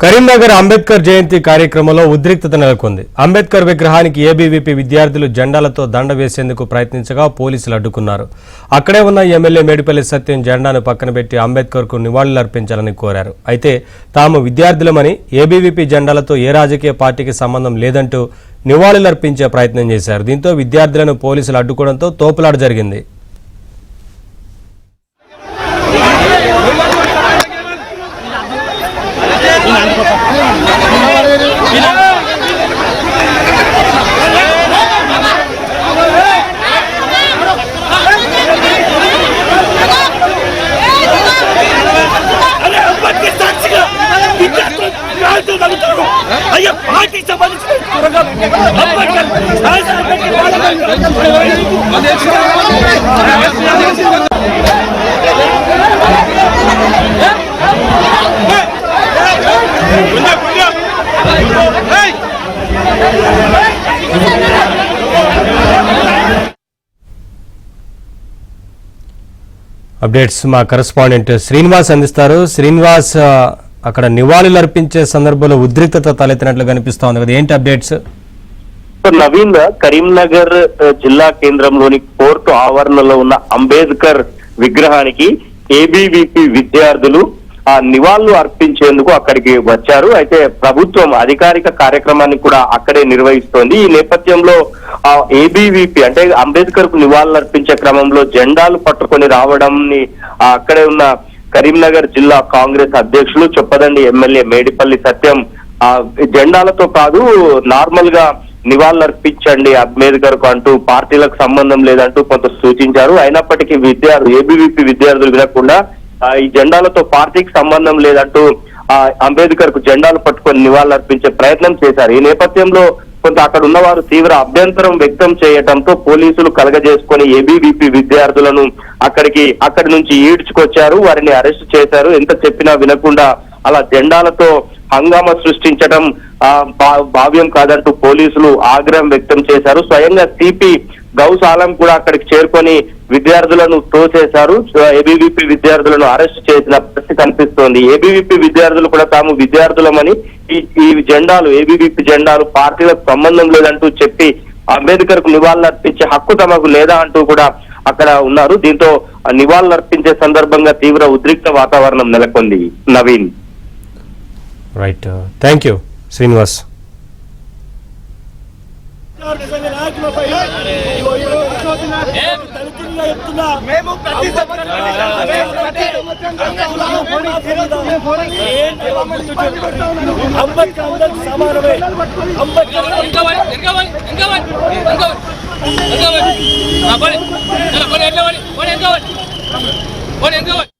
కరీంనగర్ అంబేద్కర్ జయంతి కార్యక్రమంలో ఉద్రిక్తత నెలకొంది. అంబేద్కర్ విగ్రహానికి ఏబీవీపీ విద్యార్థులు జెండాలతో దండ వేసేందుకు ప్రయత్నించగా పోలీసులు అడ్డుకున్నారు. అక్కడే ఉన్న ఎమ్మెల్యే మేడిపల్లి సత్యం జెండాను పక్కన పెట్టి అంబేద్కర్కు నివాళులర్పించాలని కోరారు. అయితే తాము విద్యార్థులమని, ఏబీవీపీ జెండాలతో ఏ రాజకీయ పార్టీకి సంబంధం లేదంటూ నివాళులర్పించే ప్రయత్నం చేశారు. దీంతో విద్యార్థులను పోలీసులు అడ్డుకోవడంతో తోపులాట జరిగింది. అప్డేట్స్ మా కరెస్పాండెంట్ శ్రీనివాస్ అందిస్తారు. శ్రీనివాస్, అక్కడ నివాళులు అర్పించే సందర్భంలో ఉద్రిక్తత తలెత్తినట్లు కనిపిస్తోంది కదా, ఏంటి అప్డేట్స్? నవీన్, కరీంనగర్ జిల్లా కేంద్రంలోని కోర్టు ఆవరణలో ఉన్న అంబేద్కర్ విగ్రహానికి ఏబీవీపీ విద్యార్థులు ఆ నివాళులు అర్పించేందుకు అక్కడికి వచ్చారు. అయితే ప్రభుత్వం అధికారిక కార్యక్రమాన్ని కూడా అక్కడే నిర్వహిస్తోంది. ఈ నేపథ్యంలో ఆ ఏబీవీపీ అంటే అంబేద్కర్ కు నివాళులు అర్పించే క్రమంలో జెండాలు పట్టుకొని రావడంని అక్కడే ఉన్న కరీంనగర్ జిల్లా కాంగ్రెస్ అధ్యక్షులు చొప్పదండి ఎమ్మెల్యే మేడిపల్లి సత్యం ఆ జెండాలతో కాదు, నార్మల్ గా నివాళులర్పించండి అంబేద్కర్ కు అంటూ పార్టీలకు సంబంధం లేదంటూ కొంత సూచించారు. అయినప్పటికీ ఏబీవీపీ విద్యార్థులు వినకుండా ఈ జెండాలతో పార్టీకి సంబంధం లేదంటూ అంబేద్కర్ కు జెండాలు పట్టుకొని నివాళులర్పించే ప్రయత్నం చేశారు. ఈ నేపథ్యంలో కొంత అక్కడ ఉన్నవారు తీవ్ర అభ్యంతరం వ్యక్తం చేయడంతో పోలీసులు కలగజేసుకొని ఏబీవీపీ విద్యార్థులను అక్కడి నుంచి ఈడ్చుకొచ్చారు. వారిని అరెస్ట్ చేశారు. ఎంత చెప్పినా వినకుండా అలా జెండాలతో హంగామా సృష్టించడం భావ్యం కాదంటూ పోలీసులు ఆగ్రహం వ్యక్తం చేశారు. స్వయంగా సిపి గౌస్ ఆలం కూడా అక్కడికి చేరుకొని విద్యార్థులను తోసేశారు. ఏబీవీపీ విద్యార్థులను అరెస్ట్ చేసిన పరిస్థితి కనిపిస్తోంది. ఏబీవీపీ విద్యార్థులు కూడా తాము విద్యార్థులమని, ఈ జెండాలు ఏబీవీపీ జెండాలు పార్టీలకు సంబంధం లేదంటూ చెప్పి అంబేద్కర్ కు నివాళులు అర్పించే హక్కు తమకు లేదా అంటూ కూడా అక్కడ ఉన్నారు. దీంతో నివాళులు అర్పించే సందర్భంగా తీవ్ర ఉద్రిక్త వాతావరణం నెలకొంది. Naveen, right, thank you Srinivas. సమానమే